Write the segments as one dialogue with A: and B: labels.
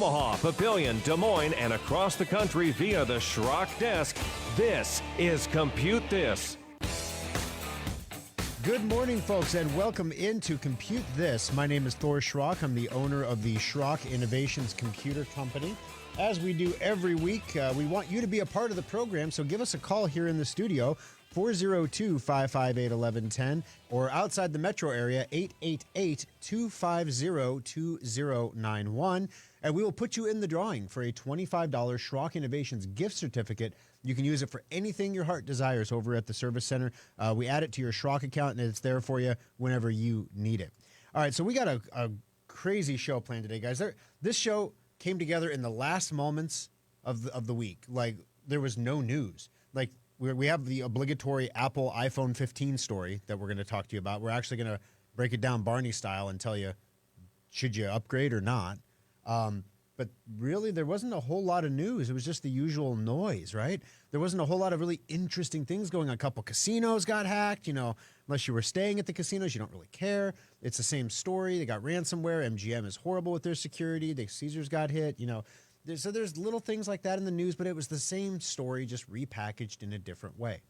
A: Omaha, Papillion, Des Moines, and across the country via the Schrock desk. This is Compute This.
B: Good morning, folks, and welcome into Compute This. My name is Thor Schrock. I'm the owner of the Schrock Innovations Computer Company. As we do every week, we want you to be a part of the program, so give us a call here in the studio, 402-558-1110, or outside the metro area, 888-250-2091, and we will put you in the drawing for a $25 Schrock Innovations gift certificate. You can use it for anything your heart desires over at the service center. We add it to your Schrock account, and it's there for you whenever you need it. All right, so we got a crazy show planned today, guys. This show came together in the last moments of the week. Like, there was no news. Like, we have the obligatory Apple iPhone 15 story that we're going to talk to you about. We're actually going to break it down Barney style and tell you, should you upgrade or not? But really, there wasn't a whole lot of news. It was just the usual noise, right? There wasn't a whole lot of really interesting things going on. A couple casinos got hacked, unless you were staying at the casinos, you don't really care. It's the same story. They got ransomware. MGM is horrible with their security. The Caesars got hit, So there's little things like that in the news, but it was the same story, just repackaged in a different way.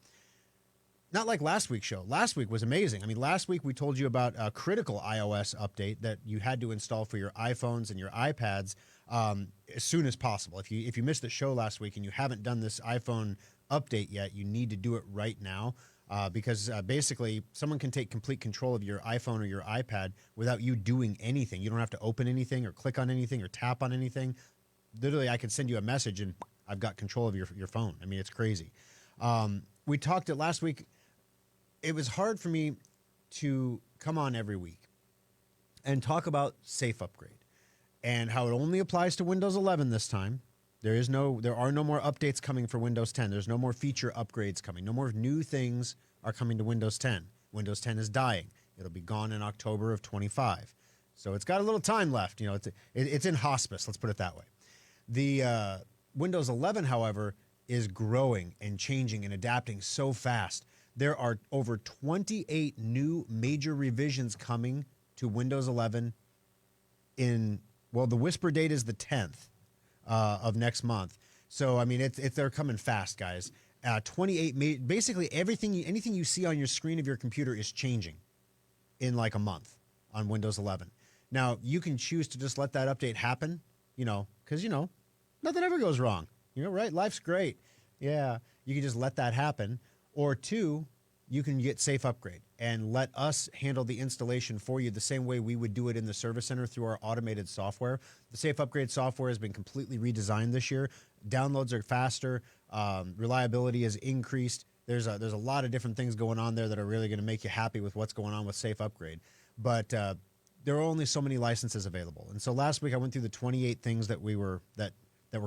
B: Not like last week's show. Last week was amazing. I mean, last week we told you about a critical iOS update that you had to install for your iPhones and your iPads as soon as possible. If you missed the show last week and you haven't done this iPhone update yet, you need to do it right now because basically someone can take complete control of your iPhone or your iPad without you doing anything. You don't have to open anything or click on anything or tap on anything. Literally, I could send you a message and I've got control of your phone. I mean, it's crazy. We talked it last week. It was hard for me to come on every week and talk about Safe Upgrade and how it only applies to Windows 11 this time. There are no more updates coming for Windows 10. There's no more feature upgrades coming. No more new things are coming to Windows 10. Windows 10 is dying. It'll be gone in October of 25. So it's got a little time left. It's in hospice. Let's put it that way. The Windows 11, however, is growing and changing and adapting so fast. There are over 28 new major revisions coming to Windows 11 the whisper date is the 10th of next month. So, I mean, they're coming fast, guys. 28, basically anything you see on your screen of your computer is changing in like a month on Windows 11. Now, you can choose to just let that update happen, because, nothing ever goes wrong, right? Life's great. Yeah, you can just let that happen. Or two, you can get Safe Upgrade and let us handle the installation for you the same way we would do it in the service center through our automated software. The Safe Upgrade software has been completely redesigned this year. Downloads are faster. Reliability has increased. There's a lot of different things going on there that are really going to make you happy with what's going on with Safe Upgrade. But there are only so many licenses available. And so last week I went through the 28 things that were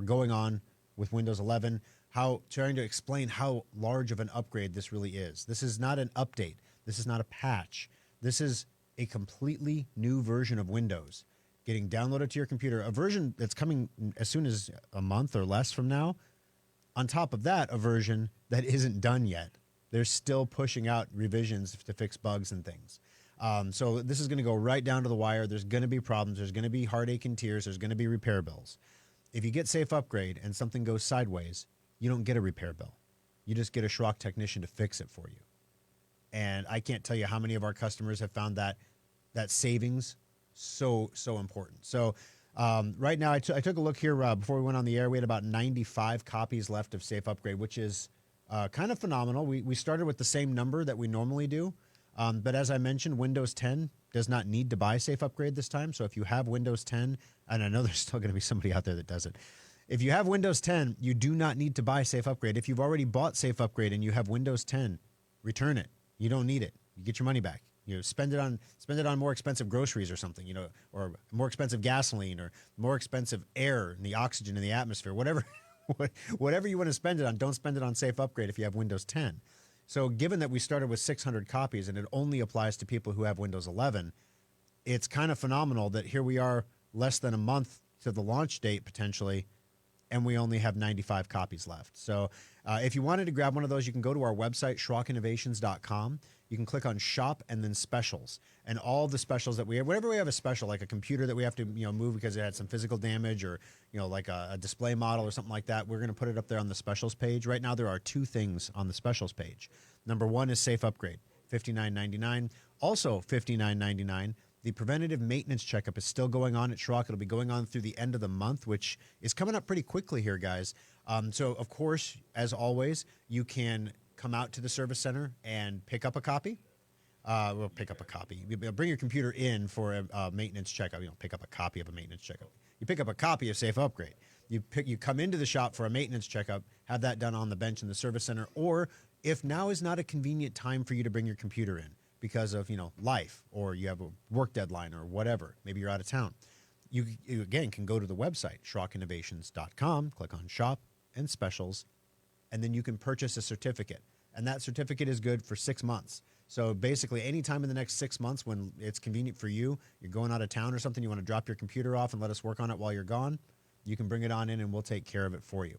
B: going on with Windows 11, trying to explain how large of an upgrade this really is. This is not an update. This is not a patch. This is a completely new version of Windows getting downloaded to your computer, a version that's coming as soon as a month or less from now. On top of that, a version that isn't done yet. They're still pushing out revisions to fix bugs and things. So this is going to go right down to the wire. There's going to be problems. There's going to be heartache and tears. There's going to be repair bills. If you get Safe Upgrade and something goes sideways, you don't get a repair bill. You just get a Schrock technician to fix it for you. And I can't tell you how many of our customers have found that savings so important. So right now, I took a look here before we went on the air. We had about 95 copies left of Safe Upgrade, which is kind of phenomenal. We started with the same number that we normally do. But as I mentioned, Windows 10 does not need to buy Safe Upgrade this time. So if you have Windows 10, and I know there's still going to be somebody out there that does it. If you have Windows 10, you do not need to buy Safe Upgrade. If you've already bought Safe Upgrade and you have Windows 10, return it. You don't need it. You get your money back. Spend it on more expensive groceries or something, or more expensive gasoline or more expensive air and the oxygen in the atmosphere, whatever you want to spend it on. Don't spend it on Safe Upgrade if you have Windows 10. So given that we started with 600 copies and it only applies to people who have Windows 11, it's kind of phenomenal that here we are less than a month to the launch date potentially, and we only have 95 copies left. So if you wanted to grab one of those, you can go to our website, SchrockInnovations.com. you can click on shop and then specials. And all the specials that we have, whenever we have a special, like a computer that we have to move because it had some physical damage, or like a display model or something like that, we're going to put it up there on the specials page. Right now there are 2 things on the specials page. Number 1 is safe upgrade, $59.99. Also $59.99. The preventative maintenance checkup is still going on at Schrock. It'll be going on through the end of the month, which is coming up pretty quickly here, guys. So, of course, as always, you can come out to the service center and pick up a copy. Pick up a copy. Bring your computer in for a maintenance checkup. You don't pick up a copy of a maintenance checkup. You pick up a copy of Safe Upgrade. You come into the shop for a maintenance checkup, have that done on the bench in the service center, or if now is not a convenient time for you to bring your computer in, because of, life, or you have a work deadline or whatever. Maybe you're out of town. You again, can go to the website, SchrockInnovations.com, click on Shop and Specials, and then you can purchase a certificate. And that certificate is good for 6 months. So basically, anytime in the next 6 months when it's convenient for you, you're going out of town or something, you want to drop your computer off and let us work on it while you're gone, you can bring it on in and we'll take care of it for you.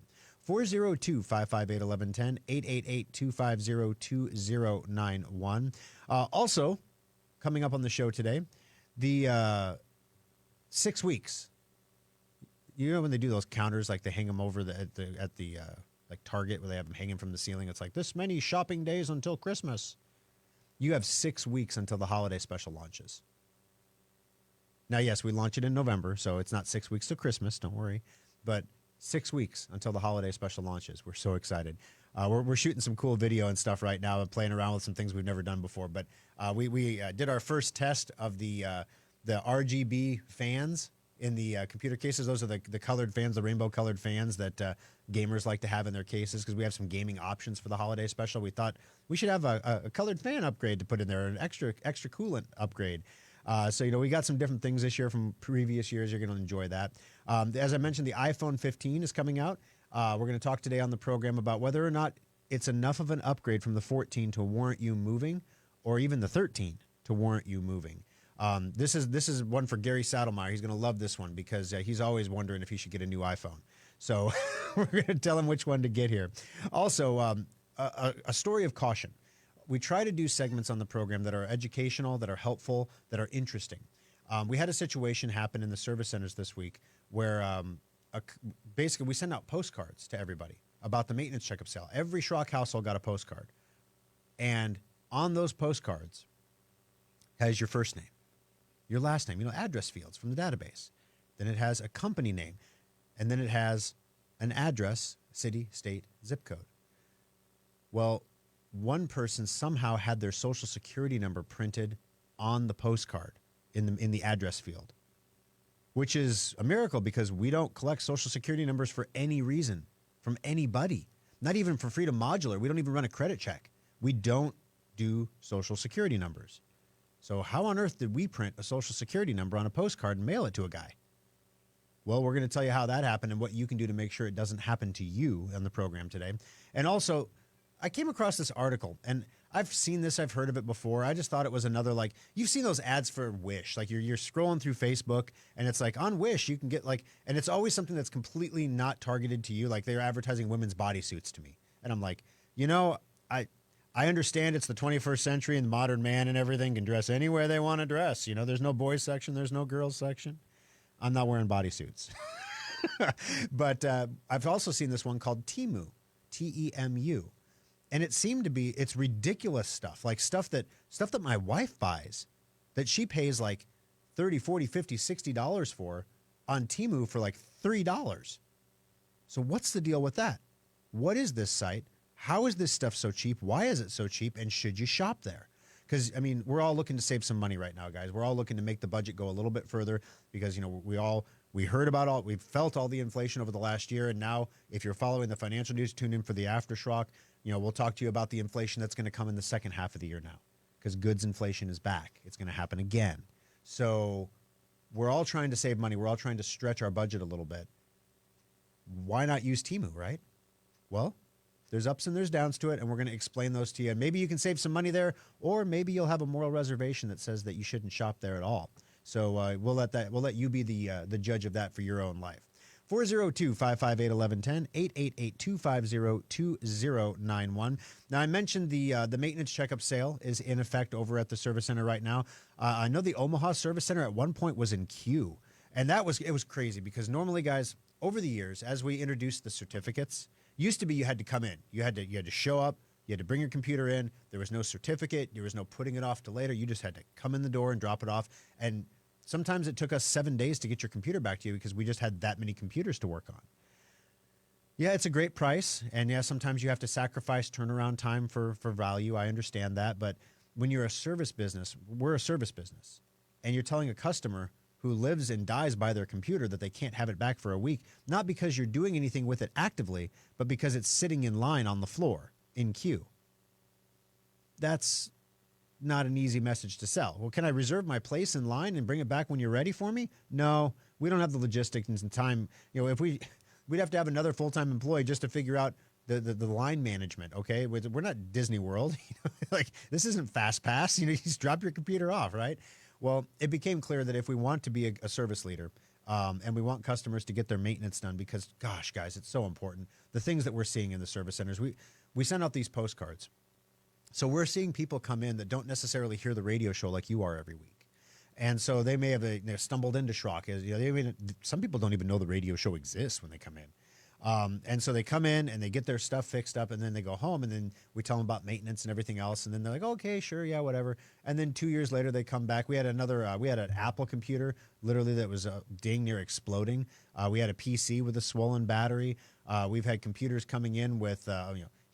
B: 402-558-1110, 888-250-2091. Also, coming up on the show today, the 6 weeks. You know when they do those counters, like they hang them over at the like Target, where they have them hanging from the ceiling. It's like this many shopping days until Christmas. You have 6 weeks until the holiday special launches. Now, yes, we launch it in November, so it's not 6 weeks to Christmas. Don't worry, but 6 weeks until the holiday special launches. We're so excited. We're shooting some cool video and stuff right now and playing around with some things we've never done before. But we did our first test of the RGB fans in the computer cases. Those are the colored fans, the rainbow colored fans that gamers like to have in their cases, because we have some gaming options for the holiday special. We thought we should have a colored fan upgrade to put in there, an extra coolant upgrade. So, we got some different things this year from previous years. You're going to enjoy that. As I mentioned, the iPhone 15 is coming out. We're going to talk today on the program about whether or not it's enough of an upgrade from the 14 to warrant you moving, or even the 13 to warrant you moving. This is one for Gary Saddlemeyer. He's going to love this one because he's always wondering if he should get a new iPhone. So we're going to tell him which one to get here. Also, a story of caution. We try to do segments on the program that are educational, that are helpful, that are interesting. We had a situation happen in the service centers this week where basically we send out postcards to everybody about the maintenance checkup sale. Every Schrock household got a postcard. And on those postcards has your first name, your last name, address fields from the database. Then it has a company name. And then it has an address, city, state, zip code. Well, one person somehow had their social security number printed on the postcard in the address field, which is a miracle because we don't collect social security numbers for any reason from anybody, not even for Freedom Modular. We don't even run a credit check. We don't do social security numbers. So how on earth did we print a social security number on a postcard and mail it to a guy? Well, we're going to tell you how that happened and what you can do to make sure it doesn't happen to you on the program today. And also, I came across this article, and I've seen this, I've heard of it before. I just thought it was another, like, you've seen those ads for Wish. Like, you're scrolling through Facebook, and it's like, on Wish, you can get, like, and it's always something that's completely not targeted to you. Like, they're advertising women's bodysuits to me. And I'm like, I understand it's the 21st century and the modern man and everything can dress anywhere they want to dress. There's no boys section, there's no girls section. I'm not wearing bodysuits. But I've also seen this one called Temu, T-E-M-U. And it seemed to be, it's ridiculous stuff, like stuff that my wife buys that she pays like $30, $40, $50, $60 for on Temu for like $3. So what's the deal with that? What is this site? How is this stuff so cheap? Why is it so cheap? And should you shop there? Because, we're all looking to save some money right now, guys. We're all looking to make the budget go a little bit further because, we felt all the inflation over the last year. And now if you're following the financial news, tune in for the Aftershock. We'll talk to you about the inflation that's going to come in the second half of the year now because goods inflation is back. It's going to happen again. So we're all trying to save money. We're all trying to stretch our budget a little bit. Why not use Temu, right? Well, there's ups and there's downs to it, and we're going to explain those to you. And maybe you can save some money there, or maybe you'll have a moral reservation that says that you shouldn't shop there at all. So we'll let you be the judge of that for your own life. 402-558-1110, 888-250-2091. Now, I mentioned the maintenance checkup sale is in effect over at the service center right now. I know the Omaha Service Center at one point was in queue, and it was crazy because normally, guys, over the years, as we introduced the certificates, used to be you had to come in. You had to show up. You had to bring your computer in. There was no certificate. There was no putting it off to later. You just had to come in the door and drop it off. And sometimes it took us 7 days to get your computer back to you because we just had that many computers to work on. Yeah, it's a great price. And yeah, sometimes you have to sacrifice turnaround time for value. I understand that. But when you're a service business, we're a service business. And you're telling a customer who lives and dies by their computer that they can't have it back for a week, not because you're doing anything with it actively, but because it's sitting in line on the floor in queue. That's not an easy message to sell. Well, can I reserve my place in line and bring it back when you're ready for me? No, we don't have the logistics and time. You know, if we'd have to have another full-time employee just to figure out the line management. Okay, we're not Disney World. Like, this isn't Fast Pass. You just drop your computer off, right? Well, it became clear that if we want to be a service leader and we want customers to get their maintenance done, because, gosh, guys, it's so important. The things that we're seeing in the service centers, we send out these postcards. So we're seeing people come in that don't necessarily hear the radio show like you are every week. And so they may have stumbled into Schrock. Some people don't even know the radio show exists when they come in. And so they come in and they get their stuff fixed up, and then they go home, and then we tell them about maintenance and everything else. And then they're like, okay, sure, yeah, whatever. And then 2 years later, they come back. We had an Apple computer, literally, that was dang near exploding. We had a PC with a swollen battery. We've had computers coming in with,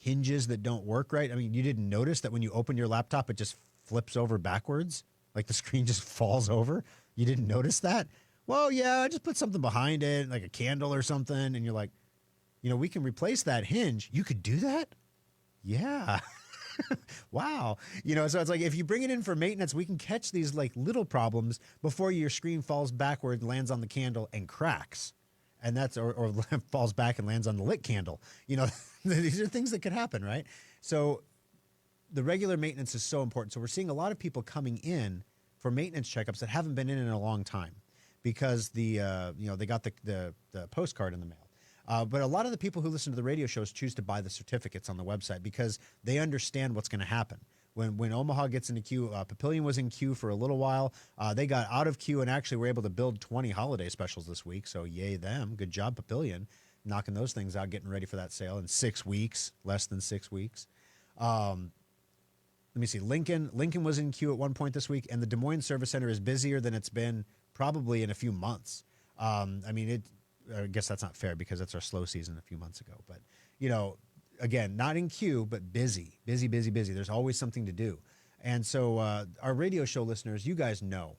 B: hinges that don't work right. I mean, you didn't notice that when you open your laptop, it just flips over backwards, like the screen just falls over. You didn't notice that? Well, yeah, I just put something behind it, like a candle or something. And you're like, we can replace that hinge. You could do that? Yeah. Wow. So it's like, if you bring it in for maintenance, we can catch these like little problems before your screen falls backward, lands on the candle and cracks. And that's, or falls back and lands on the lit candle. These are things that could happen, right? So the regular maintenance is so important. So we're seeing a lot of people coming in for maintenance checkups that haven't been in a long time because they got the postcard in the mail. But a lot of the people who listen to the radio shows choose to buy the certificates on the website because they understand what's going to happen. When Omaha gets into queue, Papillion was in queue for a little while. They got out of queue and actually were able to build 20 holiday specials this week. So yay them. Good job, Papillion, knocking those things out, getting ready for that sale in 6 weeks, less than 6 weeks. Let me see. Lincoln was in queue at one point this week, and the Des Moines Service Center is busier than it's been probably in a few months. I guess that's not fair because that's our slow season a few months ago. But, again, not in queue, but busy. There's always something to do. And so our radio show listeners, you guys know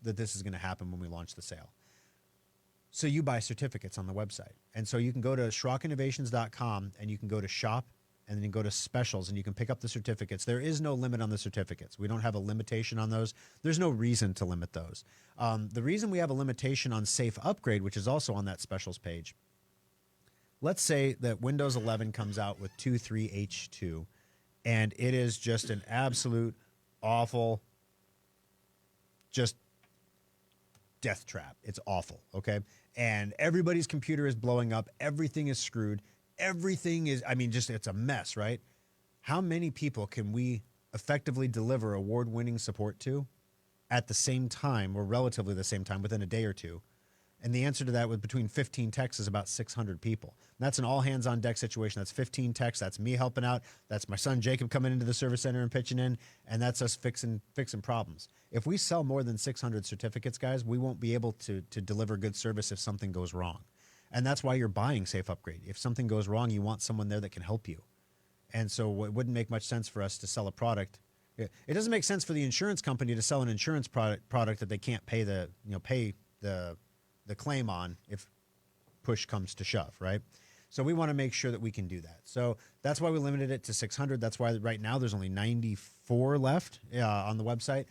B: that this is going to happen when we launch the sale. So you buy certificates on the website. And so you can go to SchrockInnovations.com and you can go to shop and then go to specials and you can pick up the certificates. There is no limit on the certificates. We don't have a limitation on those. There's no reason to limit those. The reason we have a limitation on Safe Upgrade, which is also on that specials page, let's say that Windows 11 comes out with 2.3H2 and it is just an absolute awful, just death trap. It's awful, okay? And everybody's computer is blowing up. Everything is screwed. Everything is, it's a mess, right? How many people can we effectively deliver award-winning support to at the same time, or relatively the same time, within a day or two? And the answer to that with between 15 techs is about 600 people. And that's an all-hands-on-deck situation. That's 15 techs. That's me helping out. That's my son Jacob coming into the service center and pitching in. And that's us fixing problems. If we sell more than 600 certificates, guys, we won't be able to deliver good service if something goes wrong. And that's why you're buying Safe Upgrade. If something goes wrong, you want someone there that can help you. And so it wouldn't make much sense for us to sell a product. It doesn't make sense for the insurance company to sell an insurance product that they can't pay the claim on if push comes to shove, right? So we want to make sure that we can do that. So that's why we limited it to 600. That's why right now there's only 94 left on the website.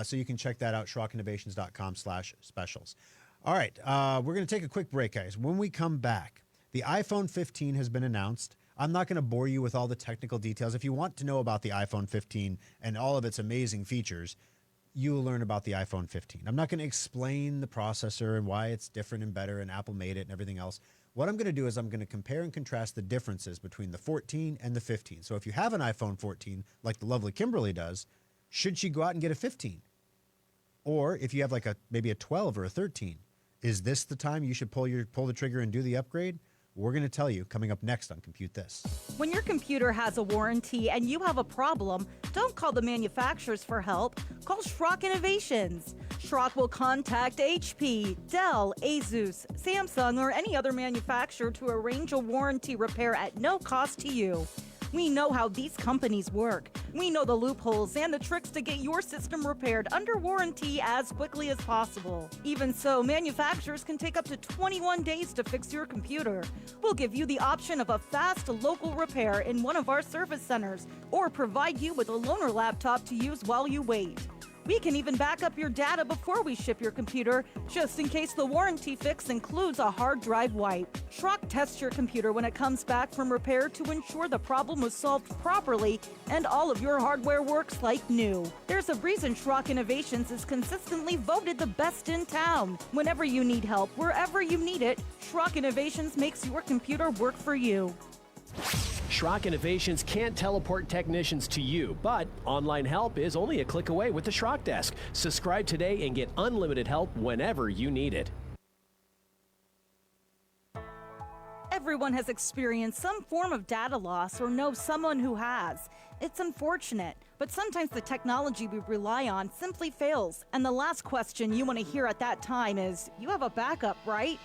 B: So you can check that out, SchrockInnovations.com/specials. All right, we're going to take a quick break, guys. When we come back, the iPhone 15 has been announced. I'm not going to bore you with all the technical details. If you want to know about the iPhone 15 and all of its amazing features, you will learn about the iPhone 15. I'm not going to explain the processor and why it's different and better and Apple made it and everything else. What I'm going to do is I'm going to compare and contrast the differences between the 14 and the 15. So if you have an iPhone 14, like the lovely Kimberly does, should she go out and get a 15? Or if you have like maybe a 12 or a 13, is this the time you should pull the trigger and do the upgrade? We're going to tell you coming up next on Compute This.
C: When your computer has a warranty and you have a problem, don't call the manufacturers for help. Call Schrock Innovations. Schrock will contact HP, Dell, Asus, Samsung, or any other manufacturer to arrange a warranty repair at no cost to you. We know how these companies work. We know the loopholes and the tricks to get your system repaired under warranty as quickly as possible. Even so, manufacturers can take up to 21 days to fix your computer. We'll give you the option of a fast local repair in one of our service centers or provide you with a loaner laptop to use while you wait. We can even back up your data before we ship your computer, just in case the warranty fix includes a hard drive wipe. Schrock tests your computer when it comes back from repair to ensure the problem was solved properly and all of your hardware works like new. There's a reason Schrock Innovations is consistently voted the best in town. Whenever you need help, wherever you need it, Schrock Innovations makes your computer work for you.
D: Schrock Innovations can't teleport technicians to you, but online help is only a click away with the Schrock Desk. Subscribe today and get unlimited help whenever you need it.
C: Everyone has experienced some form of data loss or knows someone who has. It's unfortunate, but sometimes the technology we rely on simply fails. And the last question you want to hear at that time is, you have a backup, right?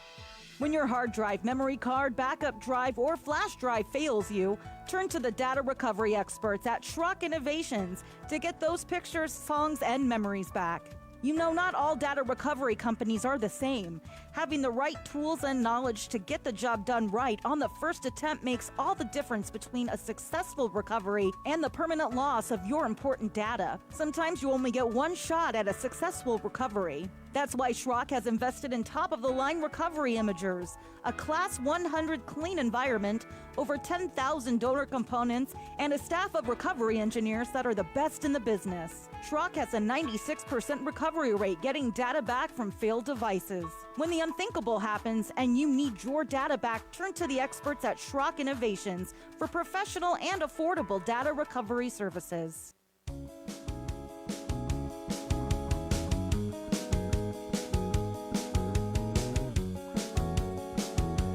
C: When your hard drive, memory card, backup drive, or flash drive fails you, turn to the data recovery experts at Schrock Innovations to get those pictures, songs, and memories back. You know, not all data recovery companies are the same. Having the right tools and knowledge to get the job done right on the first attempt makes all the difference between a successful recovery and the permanent loss of your important data. Sometimes you only get one shot at a successful recovery. That's why Schrock has invested in top-of-the-line recovery imagers, a Class 100 clean environment, over 10,000 donor components, and a staff of recovery engineers that are the best in the business. Schrock has a 96% recovery rate getting data back from failed devices. When the unthinkable happens and you need your data back, turn to the experts at Schrock Innovations for professional and affordable data recovery services.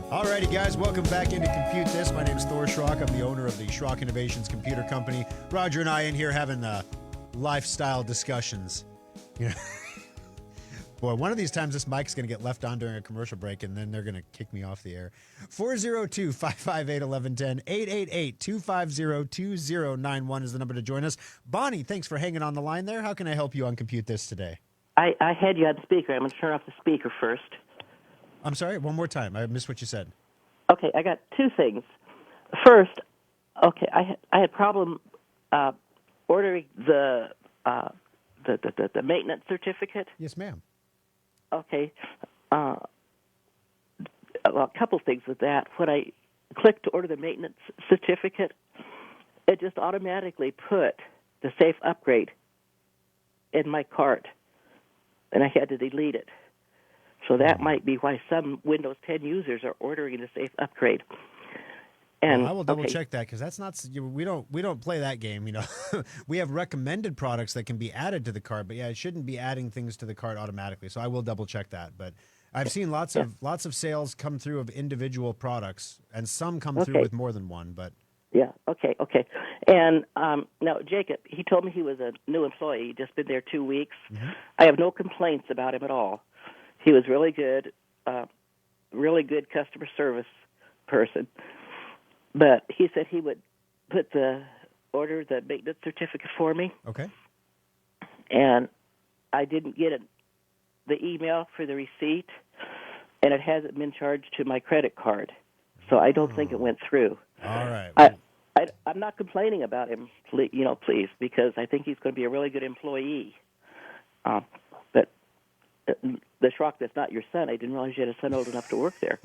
B: Alrighty, guys, welcome back into Compute This. My name is Thor Schrock. I'm the owner of the Schrock Innovations Computer Company. Roger and I in here having lifestyle discussions. You know, boy, one of these times this mic's going to get left on during a commercial break, and then they're going to kick me off the air. 402-558-1110, 888-250-2091 is the number to join us. Bonnie, thanks for hanging on the line there. How can I help you on Compute This today?
E: I had you on speaker. I'm going to turn off the speaker first.
B: I'm sorry, one more time. I missed what you said.
E: Okay, I got two things. First, okay, I had problem ordering the maintenance certificate.
B: Yes, ma'am.
E: Okay, well, a couple things with that. When I clicked to order the maintenance certificate, it just automatically put the safe upgrade in my cart, and I had to delete it. So that might be why some Windows 10 users are ordering the safe upgrade. And
B: well, I will double check that because that's not we don't play that game. You know, we have recommended products that can be added to the cart, but yeah, it shouldn't be adding things to the cart automatically. So I will double check that. But I've seen lots of sales come through of individual products, and some come through with more than one. But
E: yeah, okay. And now Jacob, he told me he was a new employee, he'd just been there 2 weeks. Mm-hmm. I have no complaints about him at all. He was really good customer service person. But he said he would order the maintenance certificate for me.
B: Okay.
E: And I didn't get the email for the receipt, and it hasn't been charged to my credit card. So I don't think it went through.
B: All right.
E: I'm not complaining about him, please, because I think he's going to be a really good employee. But the Schrock that's not your son, I didn't realize you had a son old enough to work there.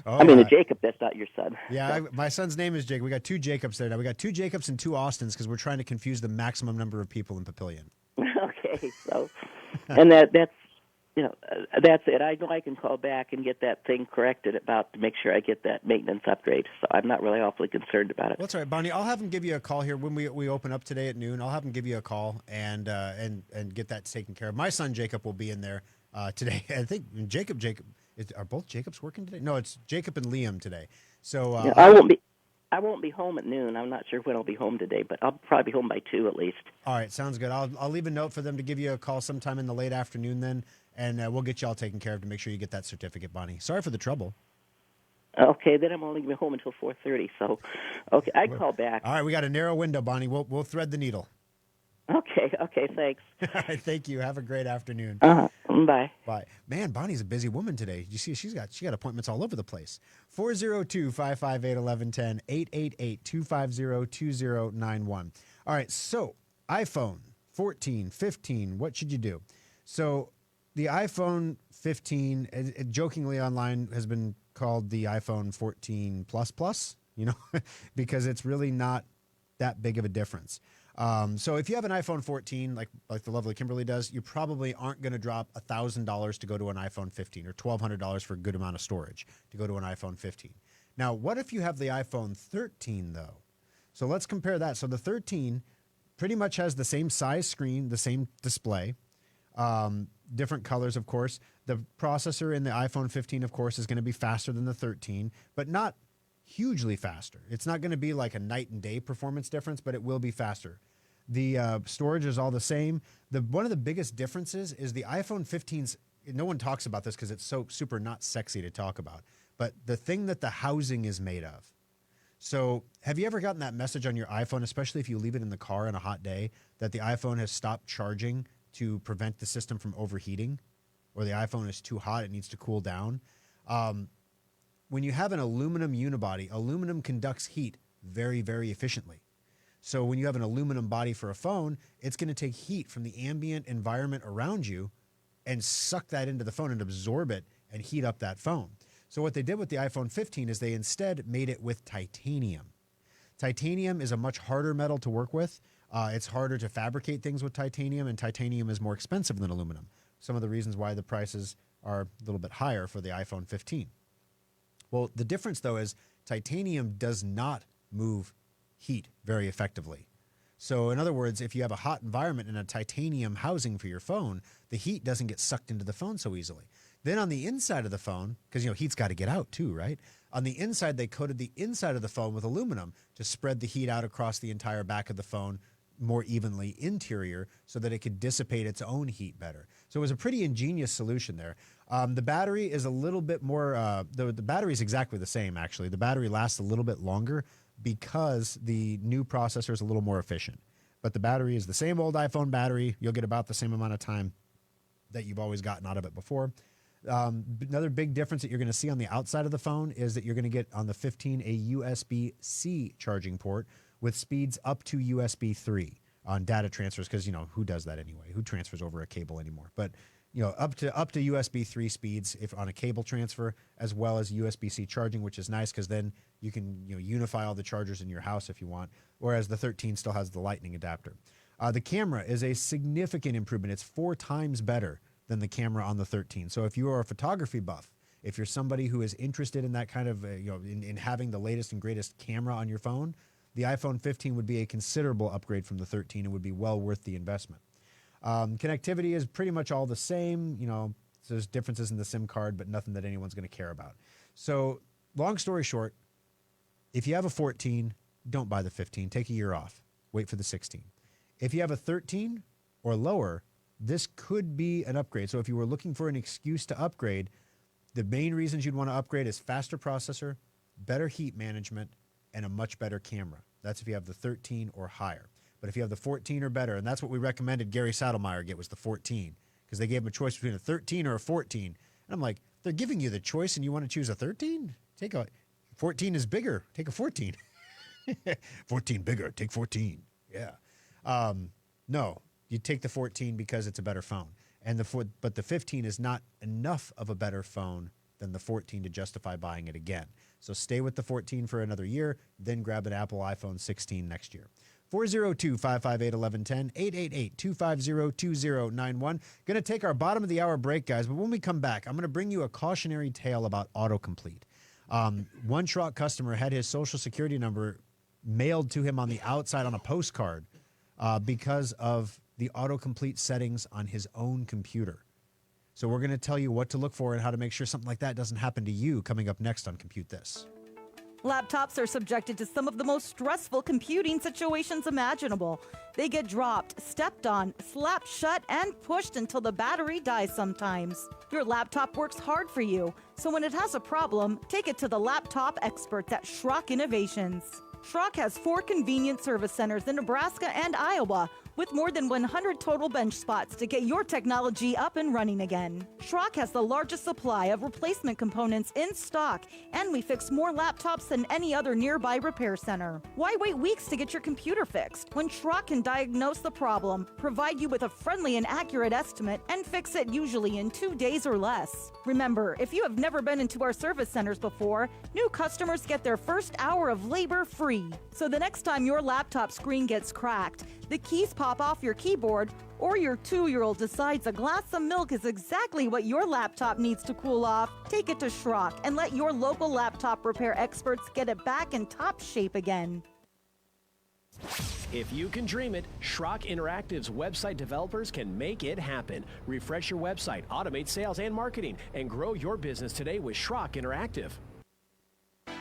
E: The Jacob that's not your son.
B: Yeah, my son's name is Jacob. We got two Jacobs there now. We got two Jacobs and two Austins because we're trying to confuse the maximum number of people in Papillion.
E: Okay, so, and that's that's it. I know I can call back and get that thing corrected about to make sure I get that maintenance upgrade. So I'm not really awfully concerned about it.
B: Well, that's all right, Bonnie. I'll have him give you a call here when we open up today at noon. I'll have him give you a call and get that taken care of. My son Jacob will be in there today. I think Jacob are both Jacobs working today? No, it's Jacob and Liam today. So
E: Yeah, I won't be home at noon. I'm not sure when I'll be home today, but I'll probably be home by 2 at least.
B: All right, sounds good. I'll leave a note for them to give you a call sometime in the late afternoon then, and we'll get you all taken care of to make sure you get that certificate, Bonnie. Sorry for the trouble.
E: Okay, then I'm only going to be home until 4:30. So, okay, I call back.
B: All right, we got a narrow window, Bonnie. We'll thread the needle.
E: Okay, thanks.
B: All right, thank you. Have a great afternoon.
E: Bye.
B: Bye. Man, Bonnie's a busy woman today. You see, she got appointments all over the place. 402-558-1110, 888-250-2091. All right, so iPhone 14, 15, what should you do? So the iPhone 15, it jokingly online has been called the iPhone 14 Plus, because it's really not that big of a difference. So if you have an iPhone 14, like the lovely Kimberly does, you probably aren't going to drop $1,000 to go to an iPhone 15 or $1,200 for a good amount of storage to go to an iPhone 15. Now, what if you have the iPhone 13, though? So let's compare that. So the 13 pretty much has the same size screen, the same display, different colors, of course. The processor in the iPhone 15, of course, is going to be faster than the 13, but not hugely faster. It's not going to be like a night and day performance difference, but it will be faster. The storage is all the same. One of the biggest differences is the iPhone 15's, no one talks about this because it's so super not sexy to talk about, but the thing that the housing is made of. So have you ever gotten that message on your iPhone, especially if you leave it in the car on a hot day, that the iPhone has stopped charging to prevent the system from overheating, or the iPhone is too hot, it needs to cool down? When you have an aluminum unibody, aluminum conducts heat very, very efficiently. So when you have an aluminum body for a phone, it's going to take heat from the ambient environment around you and suck that into the phone and absorb it and heat up that phone. So what they did with the iPhone 15 is they instead made it with titanium. Titanium is a much harder metal to work with. It's harder to fabricate things with titanium, and titanium is more expensive than aluminum. Some of the reasons why the prices are a little bit higher for the iPhone 15. Well, the difference, though, is titanium does not move heat very effectively. So, in other words, if you have a hot environment in a titanium housing for your phone, the heat doesn't get sucked into the phone so easily. Then on the inside of the phone, because, heat's got to get out too, right? On the inside, they coated the inside of the phone with aluminum to spread the heat out across the entire back of the phone more evenly interior so that it could dissipate its own heat better. So it was a pretty ingenious solution there. The battery is a little bit more, the battery is exactly the same, actually. The battery lasts a little bit longer because the new processor is a little more efficient. But the battery is the same old iPhone battery. You'll get about the same amount of time that you've always gotten out of it before. Another big difference that you're going to see on the outside of the phone is that you're going to get on the 15 a USB-C charging port with speeds up to USB 3 on data transfers, because, who does that anyway? Who transfers over a cable anymore? But, up to USB 3 speeds if on a cable transfer, as well as USB-C charging, which is nice because then you can unify all the chargers in your house if you want, whereas the 13 still has the lightning adapter. The camera is a significant improvement. It's 4 times better than the camera on the 13. So if you are a photography buff, if you're somebody who is interested in that kind of, in having the latest and greatest camera on your phone, the iPhone 15 would be a considerable upgrade from the 13 and would be well worth the investment. Connectivity is pretty much all the same. So there's differences in the SIM card, but nothing that anyone's going to care about. So long story short, if you have a 14, don't buy the 15. Take a year off. Wait for the 16. If you have a 13 or lower, this could be an upgrade. So if you were looking for an excuse to upgrade, the main reasons you'd want to upgrade is faster processor, better heat management, and a much better camera. That's if you have the 13 or higher. But if you have the 14 or better, and that's what we recommended Gary Saddlemeyer get, was the 14, because they gave him a choice between a 13 or a 14. And I'm like, they're giving you the choice and you want to choose a 13? 14 is bigger. Take a 14. 14 bigger. Take 14. Yeah. No, you take the 14 because it's a better phone. But the 15 is not enough of a better phone than the 14 to justify buying it again. So stay with the 14 for another year, then grab an Apple iPhone 16 next year. 402-558-1110, 888-250-2091. Going to take our bottom of the hour break, guys, but when we come back, I'm going to bring you a cautionary tale about autocomplete. One Schrock customer had his social security number mailed to him on the outside on a postcard because of the autocomplete settings on his own computer. So we're going to tell you what to look for and how to make sure something like that doesn't happen to you coming up next on Compute This.
C: Laptops are subjected to some of the most stressful computing situations imaginable. They get dropped, stepped on, slapped shut, and pushed until the battery dies sometimes. Your laptop works hard for you, so when it has a problem, take it to the laptop experts at Schrock Innovations. Schrock has 4 convenient service centers in Nebraska and Iowa, with more than 100 total bench spots to get your technology up and running again. Schrock has the largest supply of replacement components in stock, and we fix more laptops than any other nearby repair center. Why wait weeks to get your computer fixed when Schrock can diagnose the problem, provide you with a friendly and accurate estimate, and fix it usually in 2 days or less? Remember, if you have never been into our service centers before, new customers get their first hour of labor free. So the next time your laptop screen gets cracked, the keys pop off your keyboard, or your 2-year-old decides a glass of milk is exactly what your laptop needs to cool off, take it to Schrock and let your local laptop repair experts get it back in top shape again.
D: If you can dream it, Schrock Interactive's website developers can make it happen. Refresh your website, automate sales and marketing, and grow your business today with Schrock Interactive.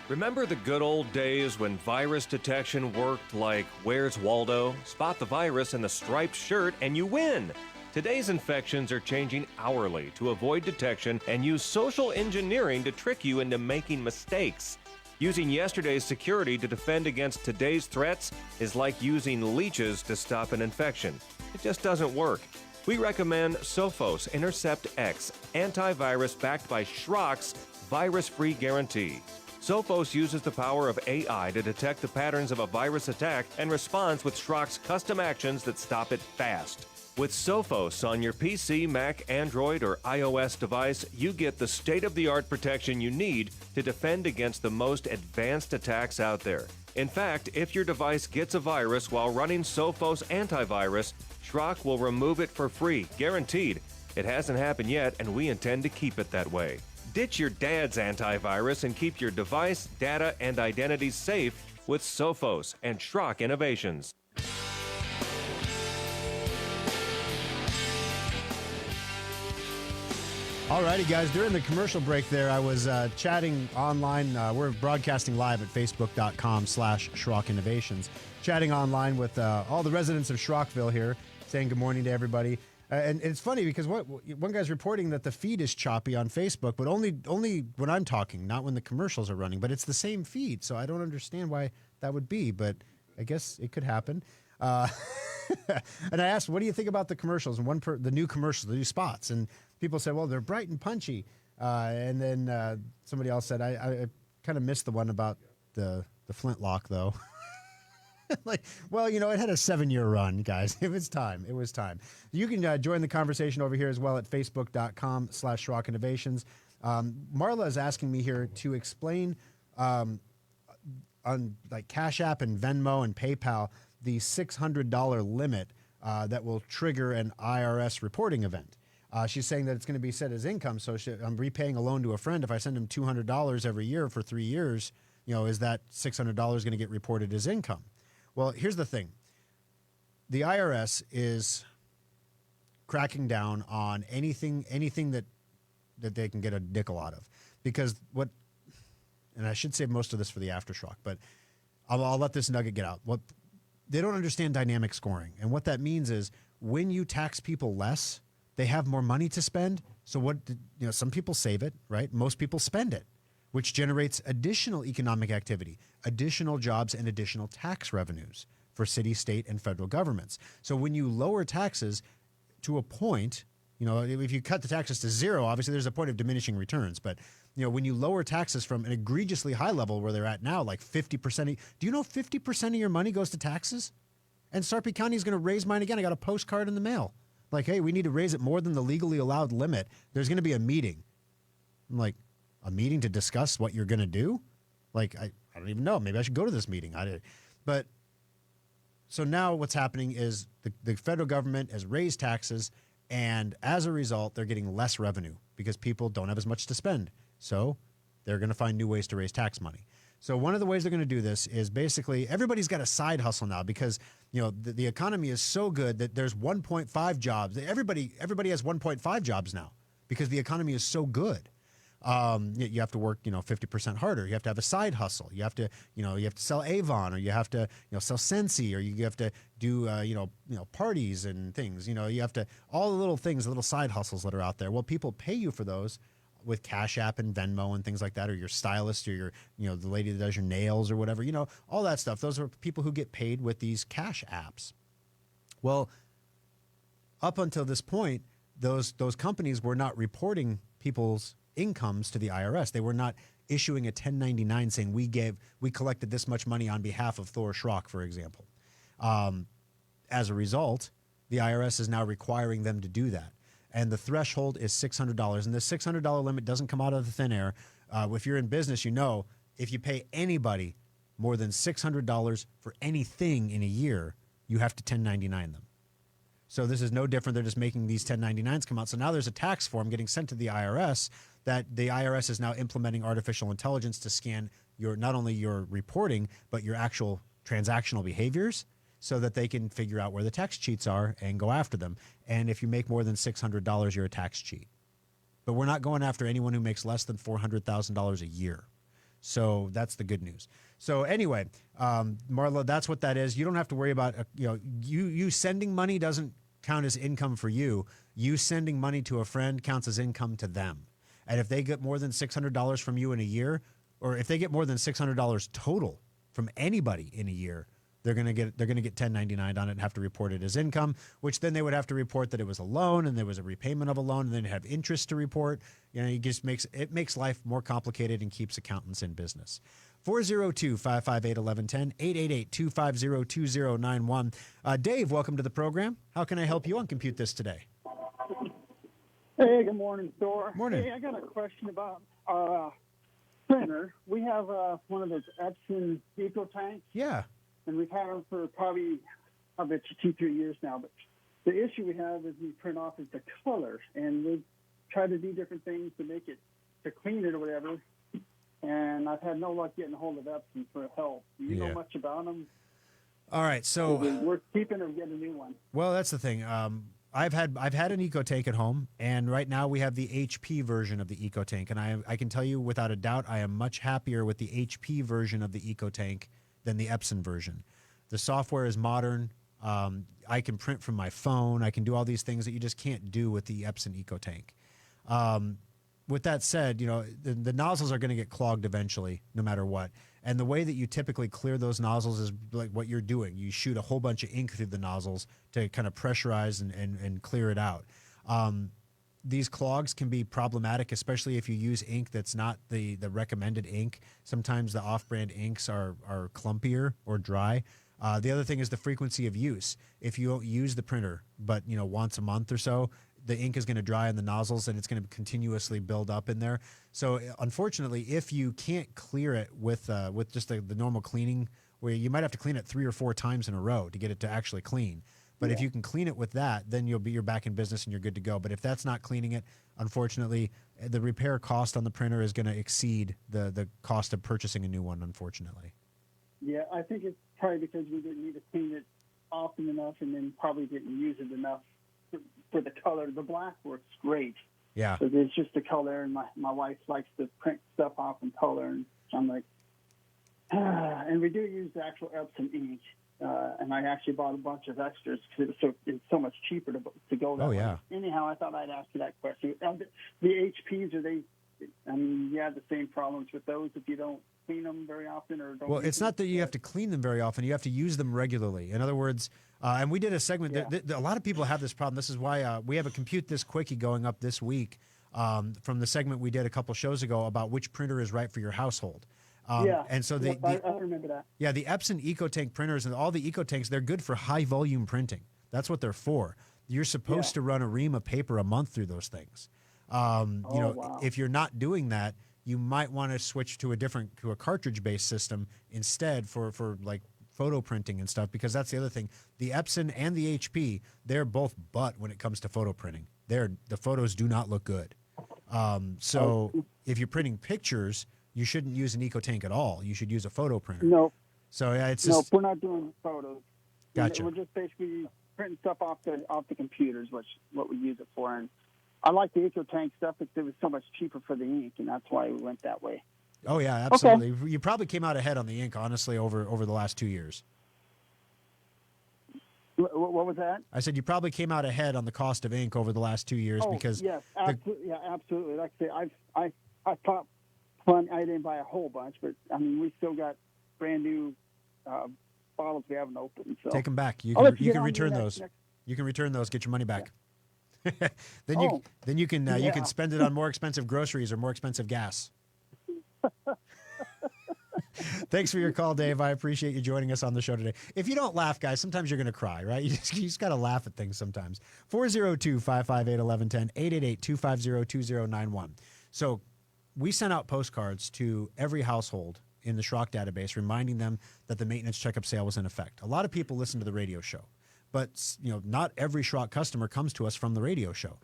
A: Remember the good old days when virus detection worked like Where's Waldo? Spot the virus in the striped shirt and you win. Today's infections are changing hourly to avoid detection and use social engineering to trick you into making mistakes. Using yesterday's security to defend against today's threats is like using leeches to stop an infection. It just doesn't work. We recommend Sophos Intercept X antivirus backed by Schrock's virus-free guarantee. Sophos uses the power of AI to detect the patterns of a virus attack and responds with Schrock's custom actions that stop it fast. With Sophos on your PC, Mac, Android, or iOS device, you get the state-of-the-art protection you need to defend against the most advanced attacks out there. In fact, if your device gets a virus while running Sophos antivirus, Schrock will remove it for free, guaranteed. It hasn't happened yet, and we intend to keep it that way. Ditch your dad's antivirus and keep your device, data, and identities safe with Sophos and Schrock Innovations.
B: Alrighty, guys, during the commercial break there, I was chatting online. We're broadcasting live at facebook.com/Schrock Innovations. Chatting online with all the residents of Schrockville here, saying good morning to everybody. And it's funny because one guy's reporting that the feed is choppy on Facebook, but only when I'm talking, not when the commercials are running. But it's the same feed, so I don't understand why that would be. But I guess it could happen. And I asked, what do you think about the commercials and the new commercials, the new spots? And people said, well, they're bright and punchy. And then somebody else said, I kind of missed the one about the flintlock, though. Like, well, you know, it had a 7-year run, guys. It was time. It was time. You can join the conversation over here as well at facebook.com/Schrock Innovations. Marla is asking me here to explain on like Cash App and Venmo and PayPal the $600 limit that will trigger an IRS reporting event. She's saying that it's going to be set as income, so I'm repaying a loan to a friend. If I send him $200 every year for 3 years, you know, is that $600 going to get reported as income? Well, here's the thing. The IRS is cracking down on anything that they can get a nickel out of. Because and I should save most of this for the aftershock, but I'll let this nugget get out. They don't understand dynamic scoring. And what that means is when you tax people less, they have more money to spend. So some people save it, right? Most people spend it, which generates additional economic activity, additional jobs, and additional tax revenues for city, state, and federal governments. So when you lower taxes to a point, you know, if you cut the taxes to zero, obviously there's a point of diminishing returns. But, you know, when you lower taxes from an egregiously high level where they're at now, like 50%, do you know 50% of your money goes to taxes? And Sarpy County is going to raise mine again. I got a postcard in the mail. Like, hey, we need to raise it more than the legally allowed limit. There's going to be a meeting. I'm like, a meeting to discuss what you're going to do? Like, I don't even know. Maybe I should go to this meeting. But so now what's happening is the federal government has raised taxes, and as a result, they're getting less revenue because people don't have as much to spend. So they're going to find new ways to raise tax money. So one of the ways they're going to do this is basically everybody's got a side hustle now because the economy is so good that there's 1.5 jobs. Everybody has 1.5 jobs now because the economy is so good. You have to work 50% harder. You have to have a side hustle. You have to sell Avon, or you have to sell Scentsy, or you have to do parties and things. You have to, all the little things, the little side hustles that are out there. Well, people pay you for those with Cash App and Venmo and things like that, or your stylist, or your the lady that does your nails or whatever, all that stuff. Those are people who get paid with these cash apps. Well, up until this point, those companies were not reporting people's incomes to the IRS. They were not issuing a 1099 saying we collected this much money on behalf of Thor Schrock, for example. As a result, the IRS is now requiring them to do that. And the threshold is $600. And the $600 limit doesn't come out of the thin air. If you're in business, if you pay anybody more than $600 for anything in a year, you have to 1099 them. So this is no different. They're just making these 1099s come out. So now there's a tax form getting sent to the IRS that the IRS is now implementing artificial intelligence to scan not only your reporting, but your actual transactional behaviors, so that they can figure out where the tax cheats are and go after them. And if you make more than $600, you're a tax cheat. But we're not going after anyone who makes less than $400,000 a year. So that's the good news. So anyway, Marla, that's what that is. You don't have to worry about, you sending money doesn't count as income for you. You sending money to a friend counts as income to them. And if they get more than $600 from you in a year, or if they get more than $600 total from anybody in a year, they're going to get 1099 on it and have to report it as income, which then they would have to report that it was a loan and there was a repayment of a loan, and then have interest to report. It just makes life more complicated and keeps accountants in business. 402-558-1110, 888-250-2091. Dave, welcome to the program. How can I help you on Compute This today?
F: Hey, good morning, Thor.
B: Morning.
F: Hey, I got a question about our printer. We have one of those Epson Eco tanks.
B: Yeah.
F: And we've had them for probably, I bet you 2-3 years now. But the issue we have is we print off is the color, and we try to do different things to make it, to clean it or whatever. And I've had no luck getting a hold of Epson for help. Do you know much about them?
B: All right, so
F: is it worth keeping or getting a new one?
B: Well, that's the thing. I've had an Eco tank at home, and right now we have the HP version of the Eco tank, and I can tell you without a doubt I am much happier with the HP version of the Eco tank than the Epson version. The software is modern. I can print from my phone. I can do all these things that you just can't do with the Epson Eco tank. With that said, the nozzles are going to get clogged eventually, no matter what. And the way that you typically clear those nozzles is like what you're doing. You shoot a whole bunch of ink through the nozzles to kind of pressurize and clear it out. These clogs can be problematic, especially if you use ink that's not the recommended ink. Sometimes the off-brand inks are clumpier or dry. The other thing is the frequency of use. If you don't use the printer, but once a month or so, the ink is going to dry in the nozzles and it's going to continuously build up in there. So unfortunately, if you can't clear it with just the normal cleaning, where you might have to clean it 3 or 4 times in a row to get it to actually clean. But if you can clean it with that, then you're back in business and you're good to go. But if that's not cleaning it, unfortunately, the repair cost on the printer is going to exceed the cost of purchasing a new one, unfortunately.
F: Yeah, I think it's probably because we didn't need to clean it often enough, and then probably didn't use it enough for the color. The black works great.
B: Yeah.
F: But it's just the color, and my wife likes to print stuff off in color, and I'm like, and we do use the actual Epson ink. And I actually bought a bunch of extras because it's so much cheaper to go that way. Anyhow, I thought I'd ask you that question. The HPs, are they, you have the same problems with those if you don't clean them very often or don't?
B: Well, it's not that you have to clean them very often. You have to use them regularly. In other words, and we did a segment, a lot of people have this problem. This is why we have a Compute This Quickie going up this week from the segment we did a couple shows ago about which printer is right for your household. And so
F: I remember that.
B: Yeah, the Epson EcoTank printers and all the EcoTanks, they're good for high volume printing. That's what they're for. You're supposed to run a ream of paper a month through those things.
F: Wow.
B: If you're not doing that, you might want to switch to a cartridge-based system instead for like photo printing and stuff, because that's the other thing. The Epson and the HP, they're both butt when it comes to photo printing. The photos do not look good. So if you're printing pictures, you shouldn't use an EcoTank at all. You should use a photo printer.
F: No.
B: So yeah, it's
F: No,
B: just
F: we're not doing photos.
B: Gotcha.
F: We're just basically printing stuff off the computers, what we use it for. And I like the EcoTank stuff because it was so much cheaper for the ink, and that's why we went that way.
B: Oh yeah, absolutely. Okay. You probably came out ahead on the ink, honestly, over the last 2 years.
F: What was that?
B: I said you probably came out ahead on the cost of ink over the last 2 years because
F: yes, absolutely, absolutely. Like I say, I thought fun. I didn't buy a whole bunch, but I mean, we still got brand new bottles we haven't opened. So
B: take them back. You can return those. You can return those. Get your money back. Yeah. then you can spend it on more expensive groceries or more expensive gas. Thanks for your call, Dave. I appreciate you joining us on the show today. If you don't laugh, guys, sometimes you're going to cry, right? You just got to laugh at things sometimes. 402-558-1110, 888-250-2091. So we sent out postcards to every household in the Schrock database, reminding them that the maintenance checkup sale was in effect. A lot of people listen to the radio show, but not every Schrock customer comes to us from the radio show.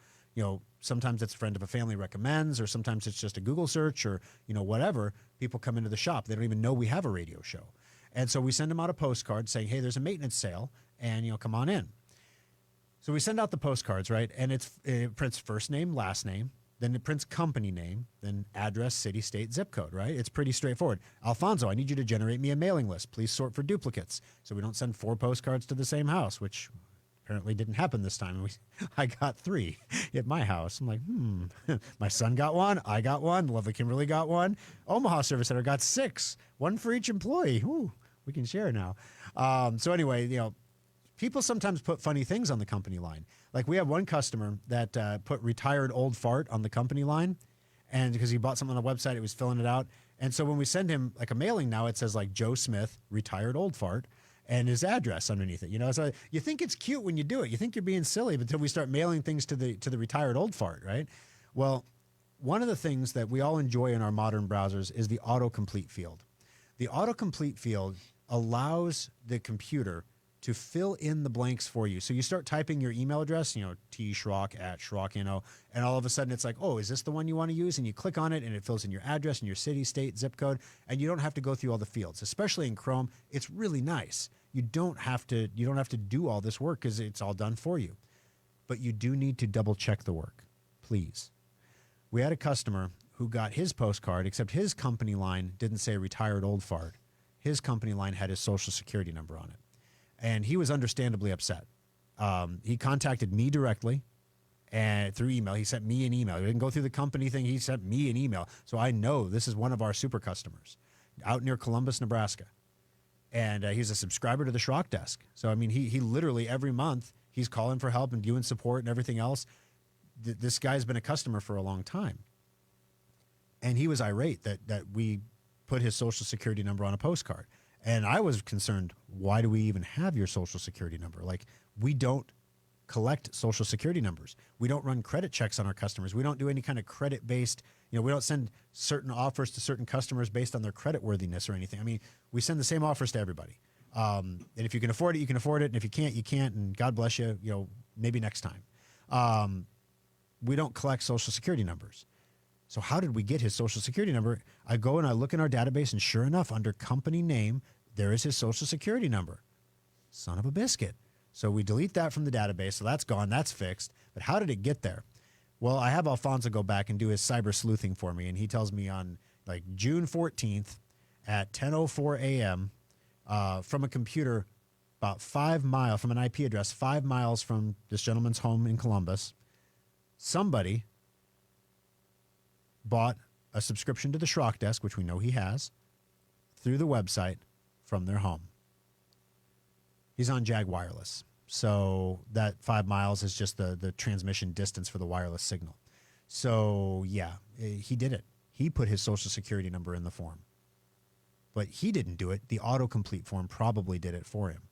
B: Sometimes it's a friend of a family recommends, or sometimes it's just a Google search, or whatever. People come into the shop, they don't even know we have a radio show, and so we send them out a postcard saying, "Hey, there's a maintenance sale, and come on in." So we send out the postcards, right? And it prints first name, last name, then it prints company name, then address, city, state, zip code, right? It's pretty straightforward. Alfonso, I need you to generate me a mailing list. Please sort for duplicates, so we don't send 4 postcards to the same house, which apparently didn't happen this time. I got 3 at my house. I'm like, my son got 1. I got 1. Lovely Kimberly got 1. Omaha Service Center got 6. 1 for each employee. Ooh, we can share now. So anyway, people sometimes put funny things on the company line. Like we have one customer that put retired old fart on the company line, and because he bought something on the website, it was filling it out. And so when we send him like a mailing now, it says like Joe Smith, retired old fart, and his address underneath it. So you think it's cute when you do it. You think you're being silly, but until we start mailing things to the retired old fart, right? Well, one of the things that we all enjoy in our modern browsers is the autocomplete field. The autocomplete field allows the computer to fill in the blanks for you. So you start typing your email address, tschrock@schrock, and all of a sudden it's like, oh, is this the one you want to use? And you click on it and it fills in your address and your city, state, zip code, and you don't have to go through all the fields. Especially in Chrome, it's really nice. You don't have to do all this work because it's all done for you. But you do need to double check the work, please. We had a customer who got his postcard, except his company line didn't say retired old fart. His company line had his social security number on it. And he was understandably upset. He contacted me directly and through email. He sent me an email. He didn't go through the company thing. He sent me an email. So I know this is one of our super customers out near Columbus, Nebraska. And he's a subscriber to the Schrock Desk. So, I mean, he literally every month he's calling for help and doing support and everything else. This guy's been a customer for a long time. And he was irate that we put his social security number on a postcard. And I was concerned, why do we even have your social security number? Like, we don't collect social security numbers. We don't run credit checks on our customers. We don't do any kind of credit-based, we don't send certain offers to certain customers based on their credit worthiness or anything. I mean, we send the same offers to everybody. And if you can afford it, you can afford it. And if you can't, you can't. And God bless you, maybe next time. We don't collect social security numbers. So how did we get his social security number? I go and I look in our database, and sure enough, under company name, there is his social security number. Son of a biscuit. So we delete that from the database. So that's gone. That's fixed. But how did it get there? Well, I have Alfonso go back and do his cyber sleuthing for me. And he tells me on like June 14th at 10:04 a.m. From a computer about 5 miles from an IP address, 5 miles from this gentleman's home in Columbus, somebody bought a subscription to the Schrock Desk, which we know he has, through the website from their home. He's on Jag Wireless. So that 5 miles is just the transmission distance for the wireless signal. So, yeah, he did it. He put his social security number in the form. But he didn't do it. The autocomplete form probably did it for him.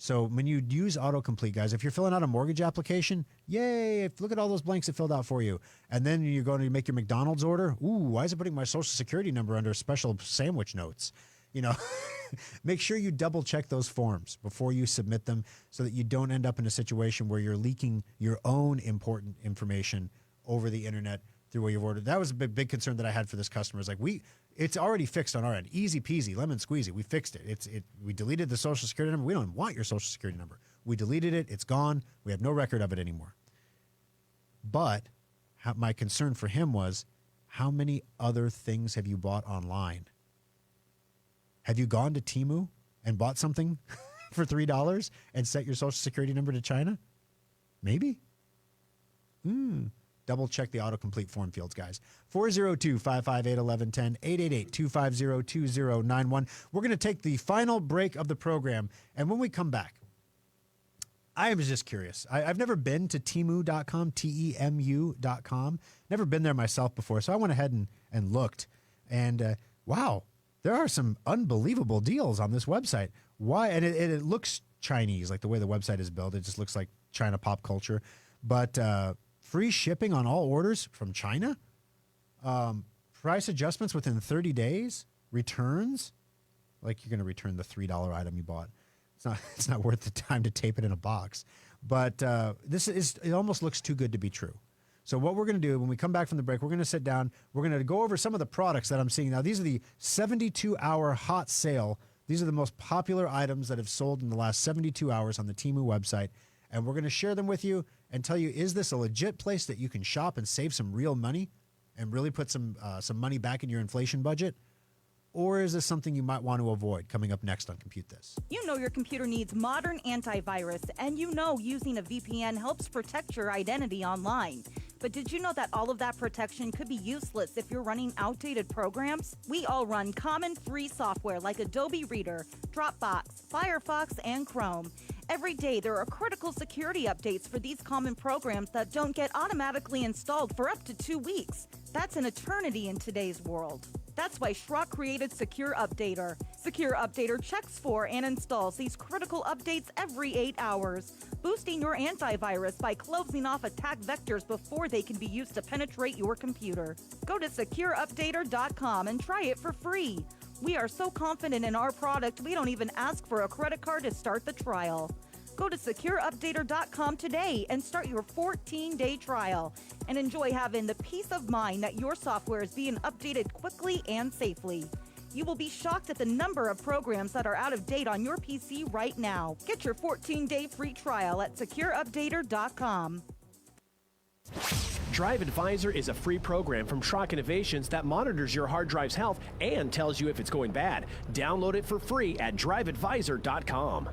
B: So when you use autocomplete, guys, if you're filling out a mortgage application, yay, look at all those blanks it filled out for you. And then you're going to make your McDonald's order. Ooh, why is it putting my social security number under special sandwich notes? you know, make sure you double check those forms before you submit them so that you don't end up in a situation where you're leaking your own important information over the internet through what you've ordered. That was a big concern that I had for this customer. Is like, it's already fixed on our end. Easy peasy, lemon squeezy. We fixed it. We deleted the social security number. We don't even want your social security number. We deleted it. It's gone. We have no record of it anymore. But my concern for him was, how many other things have you bought online? Have you gone to Temu and bought something for $3 and set your social security number to China? Maybe. Double check the autocomplete form fields, guys. 402-558-1110, 888-250-2091. We're going to take the final break of the program, and when we come back, I was just curious. I've never been to Temu.com, Temu.com. Never been there myself before, so I went ahead and looked. And wow, there are some unbelievable deals on this website. Why? And it looks Chinese, like the way the website is built. It just looks like China pop culture. But free shipping on all orders from China, price adjustments within 30 days, returns, like you're going to return the $3 item you bought. It's not worth the time to tape it in a box. But it almost looks too good to be true. So what we're going to do when we come back from the break, we're going to sit down. We're going to go over some of the products that I'm seeing. Now, these are the 72-hour hot sale. These are the most popular items that have sold in the last 72 hours on the Temu website. And we're going to share them with you and tell you, is this a legit place that you can shop and save some real money and really put some money back in your inflation budget? Or is this something you might want to avoid? Coming up next on Compute This.
C: You know your computer needs modern antivirus, and you know using a VPN helps protect your identity online. But did you know that all of that protection could be useless if you're running outdated programs? We all run common free software like Adobe Reader, Dropbox, Firefox, and Chrome. Every day there are critical security updates for these common programs that don't get automatically installed for up to 2 weeks. That's an eternity in today's world. That's why Schrock created Secure Updater. Secure Updater checks for and installs these critical updates every 8 hours, boosting your antivirus by closing off attack vectors before they can be used to penetrate your computer. Go to secureupdater.com and try it for free. We are so confident in our product, we don't even ask for a credit card to start the trial. Go to secureupdater.com today and start your 14-day trial and enjoy having the peace of mind that your software is being updated quickly and safely. You will be shocked at the number of programs that are out of date on your PC right now. Get your 14-day free trial at secureupdater.com.
D: Drive Advisor is a free program from Schrock Innovations that monitors your hard drive's health and tells you if it's going bad. Download it for free at driveadvisor.com.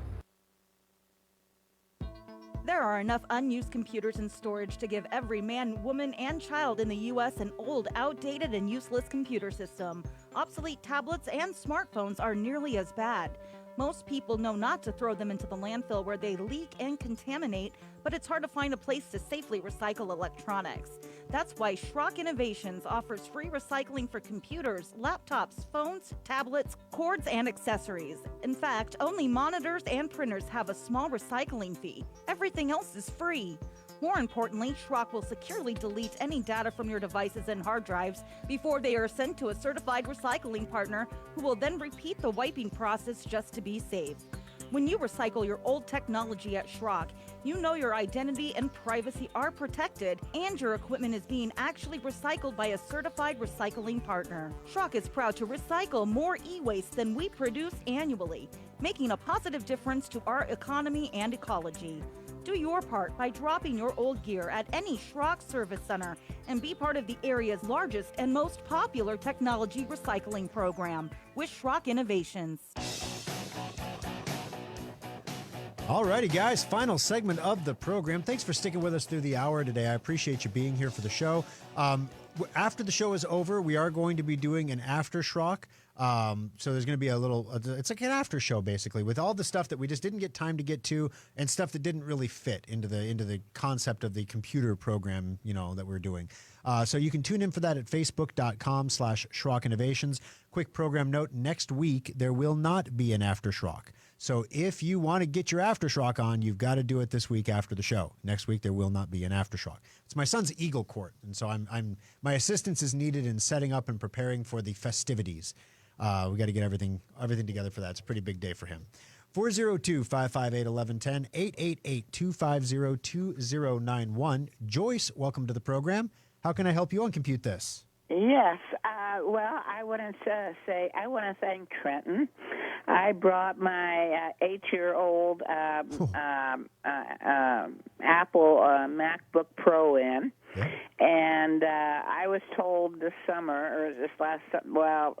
C: There are enough unused computers in storage to give every man, woman, and child in the U.S. an old, outdated, and useless computer system. Obsolete tablets and smartphones are nearly as bad. Most people know not to throw them into the landfill where they leak and contaminate, but it's hard to find a place to safely recycle electronics. That's why Schrock Innovations offers free recycling for computers, laptops, phones, tablets, cords, and accessories. In fact, only monitors and printers have a small recycling fee. Everything else is free. More importantly, Schrock will securely delete any data from your devices and hard drives before they are sent to a certified recycling partner who will then repeat the wiping process just to be safe. When you recycle your old technology at Schrock, you know your identity and privacy are protected and your equipment is being actually recycled by a certified recycling partner. Schrock is proud to recycle more e-waste than we produce annually, making a positive difference to our economy and ecology. Do your part by dropping your old gear at any Schrock service center and be part of the area's largest and most popular technology recycling program with Schrock Innovations.
B: Alrighty, guys, final segment of the program. Thanks for sticking with us through the hour today. I appreciate you being here for the show. After the show is over, we are going to be doing an after Schrock. So there's going to be a little, it's like an after show basically with all the stuff that we just didn't get time to get to and stuff that didn't really fit into the concept of the computer program, that we're doing. So you can tune in for that at facebook.com/Schrock Innovations. Quick program note, next week there will not be an after Schrock. So if you want to get your aftershock on, you've got to do it this week after the show. Next week there will not be an aftershock. It's my son's Eagle Court, and so my assistance is needed in setting up and preparing for the festivities. We got to get everything together for that. It's a pretty big day for him. 402-558-1110, 888-250-2091. Joyce, welcome to the program. How can I help you on Compute This?
G: Yes. Well, I want to thank Trenton. I brought my 8-year-old Apple MacBook Pro in, and I was told this summer, or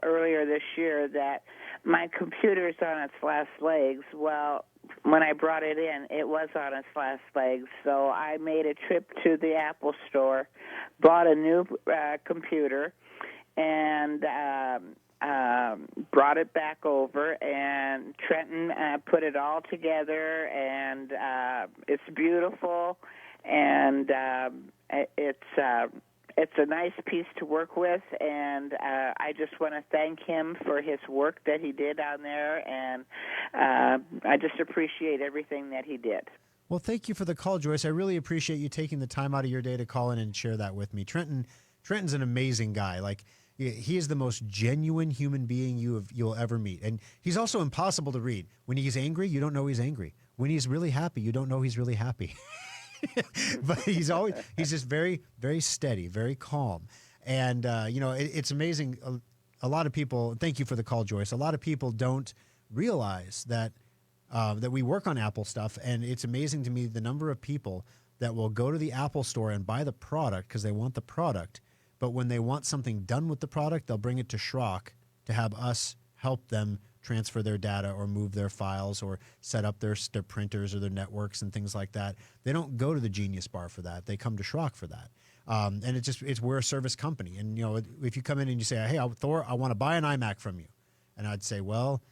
G: earlier this year, that my computer's on its last legs. Well, when I brought it in, it was on its last legs, so I made a trip to the Apple store, bought a new computer, and brought it back over, and Trenton put it all together, and it's beautiful, and it's a nice piece to work with, and I just want to thank him for his work that he did on there, and I just appreciate everything that he did.
B: Well, thank you for the call, Joyce. I really appreciate you taking the time out of your day to call in and share that with me. Trenton's an amazing guy. Like, he is the most genuine human being you'll ever meet, and he's also impossible to read. When he's angry, you don't know he's angry. When he's really happy, you don't know he's really happy. But he's just very, very steady, very calm. And, it's amazing. A lot of people, thank you for the call, Joyce. A lot of people don't realize that we work on Apple stuff. And it's amazing to me the number of people that will go to the Apple store and buy the product because they want the product. But when they want something done with the product, they'll bring it to Schrock to have us help them transfer their data or move their files or set up their printers or their networks and things like that. They don't go to the Genius Bar for that. They come to Schrock for that. And we're a service company. And, if you come in and you say, hey, Thor, I want to buy an iMac from you. And I'd say, well,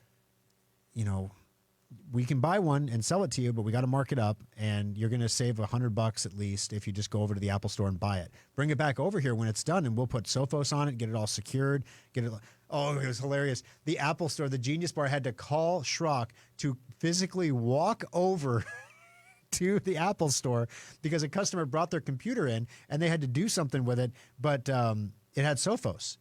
B: we can buy one and sell it to you, but we got to mark it up, and you're going to save $100 at least if you just go over to the Apple store and buy it. Bring it back over here when it's done, and we'll put Sophos on it, get it all secured, Oh, it was hilarious. The Apple store, the Genius Bar, had to call Schrock to physically walk over to the Apple store because a customer brought their computer in and they had to do something with it, but it had Sophos.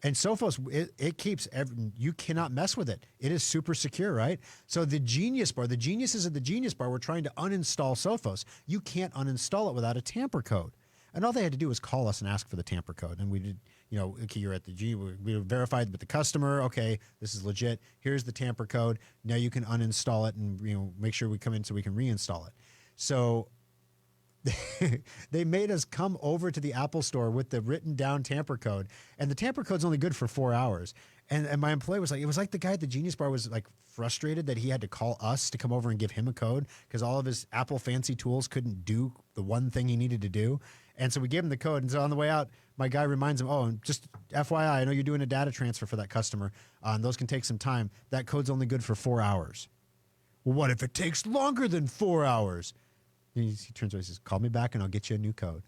B: And Sophos, it keeps you cannot mess with it. It is super secure, right? So the Genius Bar, the geniuses at the Genius Bar were trying to uninstall Sophos. You can't uninstall it without a tamper code. And all they had to do was call us and ask for the tamper code. And we did, okay, you're at the we verified with the customer. Okay, this is legit. Here's the tamper code. Now you can uninstall it and make sure we come in so we can reinstall it. So they made us come over to the Apple store with the written down tamper code, and the tamper code's only good for 4 hours. And my employee was like, it was like the guy at the Genius Bar was like frustrated that he had to call us to come over and give him a code because all of his Apple fancy tools couldn't do the one thing he needed to do. And so we gave him the code. And so on the way out, my guy reminds him, and just FYI, I know you're doing a data transfer for that customer. And those can take some time. That code's only good for 4 hours. Well, what if it takes longer than 4 hours? And he turns around and says, call me back and I'll get you a new code.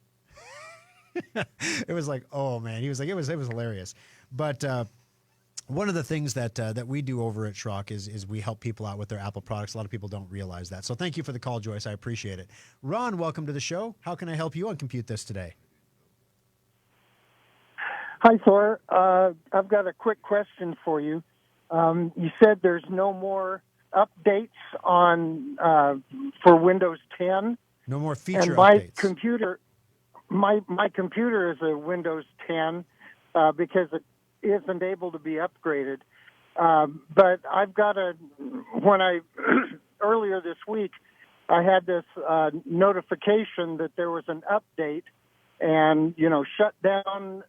B: It was like, oh, man. He was like, it was hilarious. But one of the things that we do over at Schrock is we help people out with their Apple products. A lot of people don't realize that. So thank you for the call, Joyce. I appreciate it. Ron, welcome to the show. How can I help you on Compute This today?
H: Hi, Thor. I've got a quick question for you. You said there's no more updates on for Windows 10.
B: No more feature
H: and my
B: updates.
H: Computer, my computer is a Windows 10 because it isn't able to be upgraded. But I've got earlier this week, I had this notification that there was an update and, shut down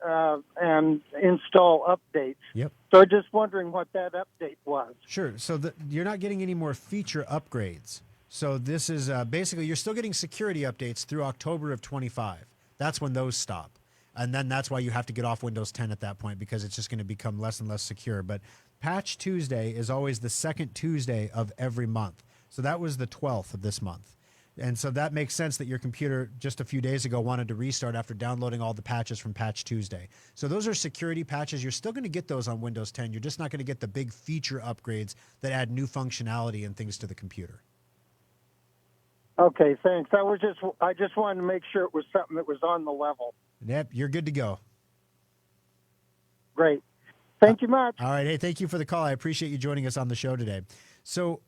H: and install updates.
B: Yep.
H: So I'm just wondering what that update was.
B: Sure. So you're not getting any more feature upgrades. So this is basically you're still getting security updates through October of 25. That's when those stop. And then that's why you have to get off Windows 10 at that point because it's just going to become less and less secure. But Patch Tuesday is always the second Tuesday of every month. So that was the 12th of this month. And so that makes sense that your computer just a few days ago wanted to restart after downloading all the patches from Patch Tuesday. So those are security patches. You're still going to get those on Windows 10. You're just not going to get the big feature upgrades that add new functionality and things to the computer.
H: Okay, thanks. I just wanted to make sure it was something that was on the level.
B: Yep, you're good to go.
H: Great. Thank you much.
B: All right. Hey, thank you for the call. I appreciate you joining us on the show today. So,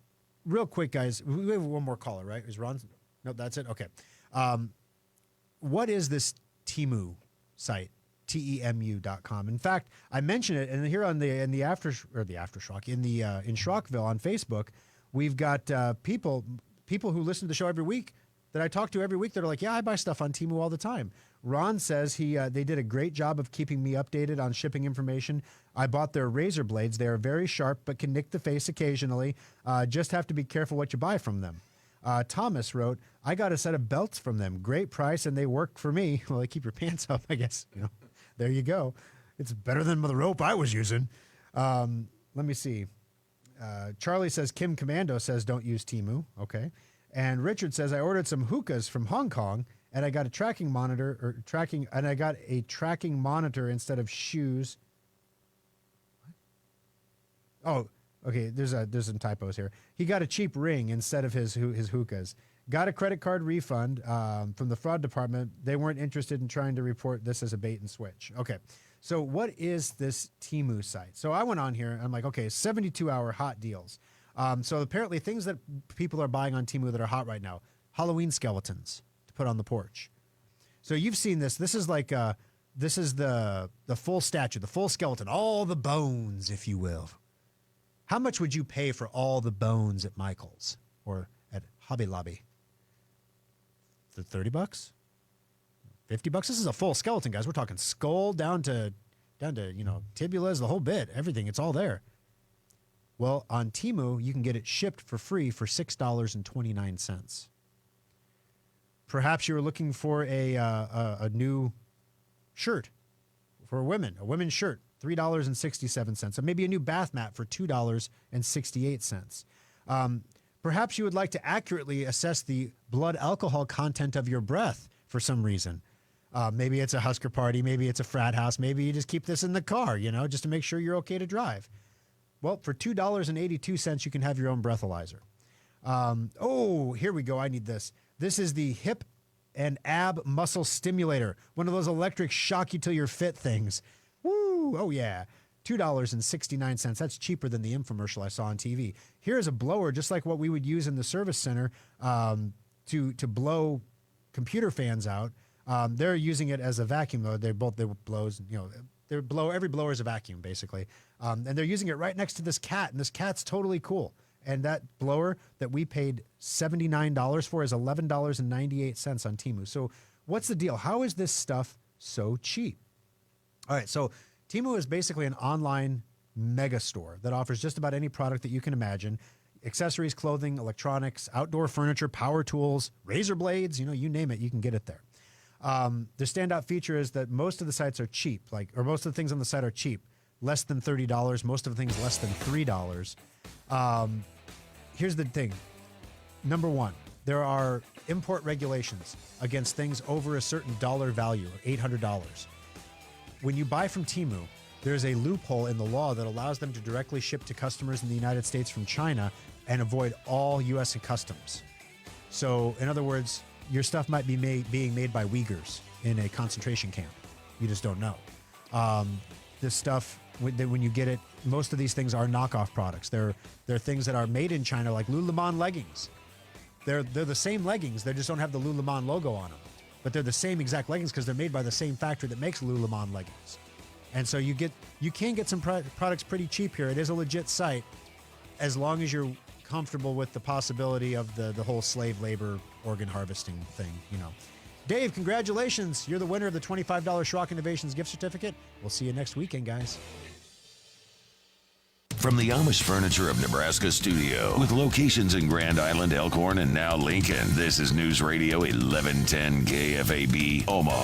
B: real quick, guys, we have one more caller, right? Is Ron? No, that's it. Okay. What is this Temu site? TEMU.com. In fact, I mentioned it, and here in Schrockville on Facebook, we've got people who listen to the show every week that I talk to every week that are like, yeah, I buy stuff on Temu all the time. Ron says they did a great job of keeping me updated on shipping information. I bought their razor blades. They are very sharp but can nick the face occasionally. Just have to be careful what you buy from them. Thomas wrote, I got a set of belts from them. Great price, and they work for me. Well, they keep your pants up, I guess. There you go. It's better than the rope I was using. Let me see. Charlie says, Kim Commando says don't use Temu. Okay. And Richard says, I ordered some hookahs from Hong Kong, and I got a tracking monitor instead of shoes. Oh, okay. There's some typos here. He got a cheap ring instead of his hookahs. Got a credit card refund from the fraud department. They weren't interested in trying to report this as a bait and switch. Okay. So what is this Temu site? So I went on here and I'm like, okay, 72-hour hot deals. So apparently things that people are buying on Temu that are hot right now, Halloween skeletons to put on the porch. So you've seen this. This is like this is the full statue, the full skeleton, all the bones, if you will. How much would you pay for all the bones at Michael's or at Hobby Lobby? $30? $50? This is a full skeleton, guys. We're talking skull down to tibulas, the whole bit, everything. It's all there. Well, on Temu, you can get it shipped for free for $6.29. Perhaps you were looking for a new shirt for women, a women's shirt, $3.67. Or maybe a new bath mat for $2.68. Perhaps you would like to accurately assess the blood alcohol content of your breath for some reason. Maybe it's a Husker party. Maybe it's a frat house. Maybe you just keep this in the car, just to make sure you're okay to drive. Well, for $2.82, you can have your own breathalyzer. Here we go. I need this. This is the hip and ab muscle stimulator. One of those electric shock you till you're fit things. Woo! Oh, yeah. $2.69. That's cheaper than the infomercial I saw on TV. Here's a blower, just like what we would use in the service center to blow computer fans out. They're using it as a vacuum, though. They blows, every blower is a vacuum, basically. And they're using it right next to this cat, and this cat's totally cool. And that blower that we paid $79 for is $11.98 on Temu. So what's the deal? How is this stuff so cheap? All right, so Temu is basically an online mega store that offers just about any product that you can imagine. Accessories, clothing, electronics, outdoor furniture, power tools, razor blades, you name it, you can get it there. The standout feature is that most of the sites are cheap, or most of the things on the site are cheap, less than $30. Most of the things less than $3. Here's the thing. Number one, there are import regulations against things over a certain dollar value, $800. When you buy from Temu, there's a loophole in the law that allows them to directly ship to customers in the United States from China and avoid all U.S. customs. So, in other words, your stuff might be being made by Uyghurs in a concentration camp. You just don't know. This stuff, when you get it, most of these things are knockoff products. They're things that are made in China, like Lululemon leggings. They're the same leggings. They just don't have the Lululemon logo on them. But they're the same exact leggings because they're made by the same factory that makes Lululemon leggings. And so you can get some products pretty cheap here. It is a legit site as long as you're comfortable with the possibility of the whole slave labor organ harvesting thing, Dave, congratulations. You're the winner of the $25 Schrock Innovations gift certificate. We'll see you next weekend, guys.
I: From the Amish Furniture of Nebraska studio, with locations in Grand Island, Elkhorn, and now Lincoln, this is News Radio 1110 KFAB, Omaha.